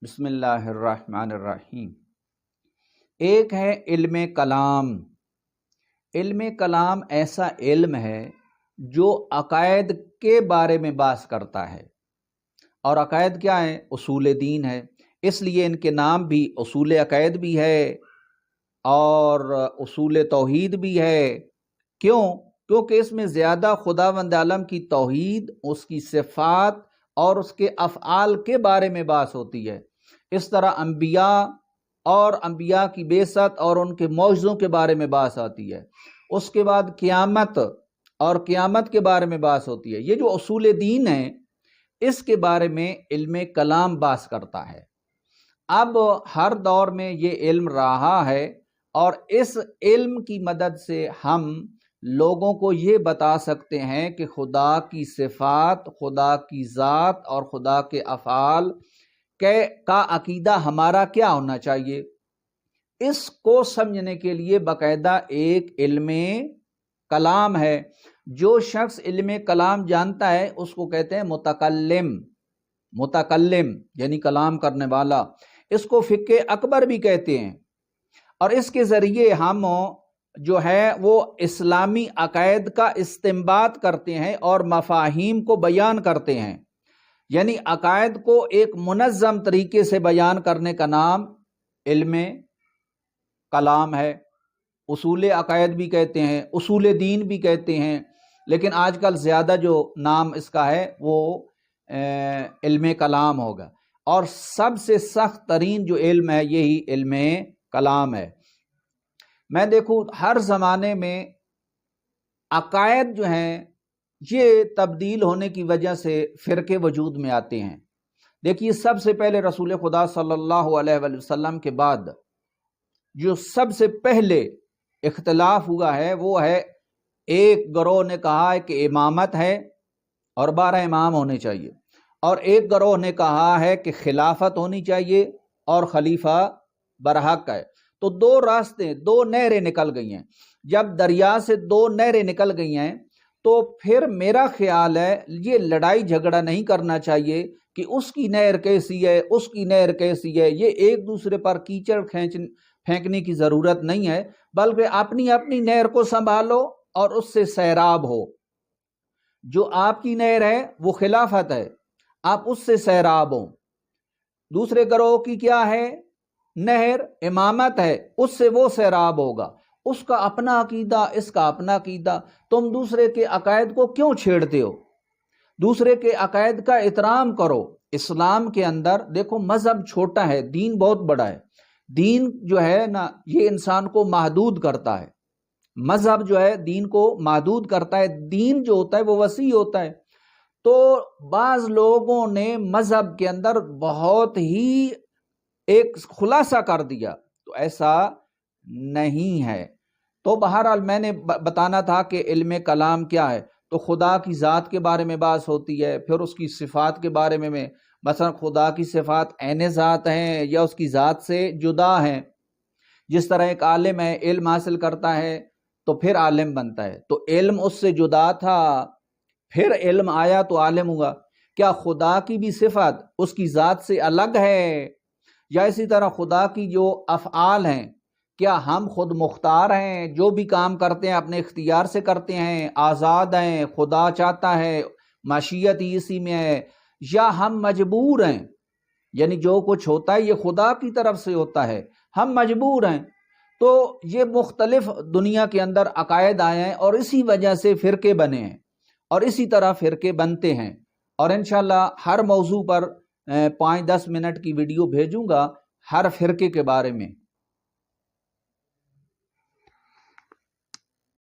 بسم اللہ الرحمن الرحیم۔ ایک ہے علم کلام۔ علم کلام ایسا علم ہے جو عقائد کے بارے میں بحث کرتا ہے، اور عقائد کیا ہے؟ اصول دین ہے، اس لیے ان کے نام بھی اصول عقائد بھی ہے اور اصول توحید بھی ہے۔ کیوں؟ کیونکہ اس میں زیادہ خداوند عالم کی توحید، اس کی صفات اور اس کے افعال کے بارے میں بحث ہوتی ہے۔ اس طرح انبیاء اور انبیاء کی بعثت اور ان کے معجزوں کے بارے میں بحث آتی ہے۔ اس کے بعد قیامت اور قیامت کے بارے میں بحث ہوتی ہے۔ یہ جو اصول دین ہے، اس کے بارے میں علم کلام بحث کرتا ہے۔ اب ہر دور میں یہ علم رہا ہے، اور اس علم کی مدد سے ہم لوگوں کو یہ بتا سکتے ہیں کہ خدا کی صفات، خدا کی ذات اور خدا کے افعال کا عقیدہ ہمارا کیا ہونا چاہیے۔ اس کو سمجھنے کے لیے باقاعدہ ایک علم کلام ہے۔ جو شخص علم کلام جانتا ہے اس کو کہتے ہیں متکلم۔ متکلم یعنی کلام کرنے والا۔ اس کو فقہ اکبر بھی کہتے ہیں، اور اس کے ذریعے ہم جو ہے وہ اسلامی عقائد کا استنباط کرتے ہیں اور مفاہیم کو بیان کرتے ہیں۔ یعنی عقائد کو ایک منظم طریقے سے بیان کرنے کا نام علم کلام ہے۔ اصول عقائد بھی کہتے ہیں، اصول دین بھی کہتے ہیں، لیکن آج کل زیادہ جو نام اس کا ہے وہ علم کلام ہوگا، اور سب سے سخت ترین جو علم ہے یہی علم کلام ہے۔ میں دیکھوں ہر زمانے میں عقائد جو ہیں یہ تبدیل ہونے کی وجہ سے فرقے وجود میں آتے ہیں۔ دیکھیے، سب سے پہلے رسول خدا صلی اللہ علیہ وآلہ وسلم کے بعد جو سب سے پہلے اختلاف ہوا ہے وہ ہے، ایک گروہ نے کہا ہے کہ امامت ہے اور 12 امام ہونے چاہیے، اور ایک گروہ نے کہا ہے کہ خلافت ہونی چاہیے اور خلیفہ برحق ہے۔ تو دو راستے، دو نہریں نکل گئی ہیں۔ جب دریا سے دو نہریں نکل گئی ہیں تو پھر میرا خیال ہے یہ لڑائی جھگڑا نہیں کرنا چاہیے کہ اس کی نہر کیسی ہے، اس کی نہر کیسی ہے۔ یہ ایک دوسرے پر کیچڑ پھینکنے کی ضرورت نہیں ہے، بلکہ اپنی اپنی نہر کو سنبھالو اور اس سے سیراب ہو۔ جو آپ کی نہر ہے وہ خلافت ہے، آپ اس سے سیراب ہو۔ دوسرے گروہ کی کیا ہے؟ نہر امامت ہے، اس سے وہ سیراب ہوگا۔ اس کا اپنا عقیدہ، اس کا اپنا عقیدہ۔ تم دوسرے کے عقائد کو کیوں چھیڑتے ہو؟ دوسرے کے عقائد کا احترام کرو۔ اسلام کے اندر دیکھو، مذہب چھوٹا ہے، دین بہت بڑا ہے۔ دین جو ہے نا، یہ انسان کو محدود کرتا ہے۔ مذہب جو ہے دین کو محدود کرتا ہے، دین جو ہوتا ہے وہ وسیع ہوتا ہے۔ تو بعض لوگوں نے مذہب کے اندر بہت ہی ایک خلاصہ کر دیا، تو ایسا نہیں ہے۔ تو بہرحال میں نے بتانا تھا کہ علم کلام کیا ہے۔ تو خدا کی ذات کے بارے میں بحث ہوتی ہے، پھر اس کی صفات کے بارے میں مثلا خدا کی صفات عین ذات ہیں یا اس کی ذات سے جدا ہیں۔ جس طرح ایک عالم ہے، علم حاصل کرتا ہے تو پھر عالم بنتا ہے، تو علم اس سے جدا تھا، پھر علم آیا تو عالم ہوا۔ کیا خدا کی بھی صفات اس کی ذات سے الگ ہے؟ یا اسی طرح خدا کی جو افعال ہیں، کیا ہم خود مختار ہیں، جو بھی کام کرتے ہیں اپنے اختیار سے کرتے ہیں، آزاد ہیں، خدا چاہتا ہے، مشیت ہی اسی میں ہے، یا ہم مجبور ہیں؟ یعنی جو کچھ ہوتا ہے یہ خدا کی طرف سے ہوتا ہے، ہم مجبور ہیں۔ تو یہ مختلف دنیا کے اندر عقائد آئے ہیں، اور اسی وجہ سے فرقے بنے ہیں، اور اسی طرح فرقے بنتے ہیں۔ اور انشاءاللہ ہر موضوع پر 5-10 منٹ کی ویڈیو بھیجوں گا ہر فرقے کے بارے میں۔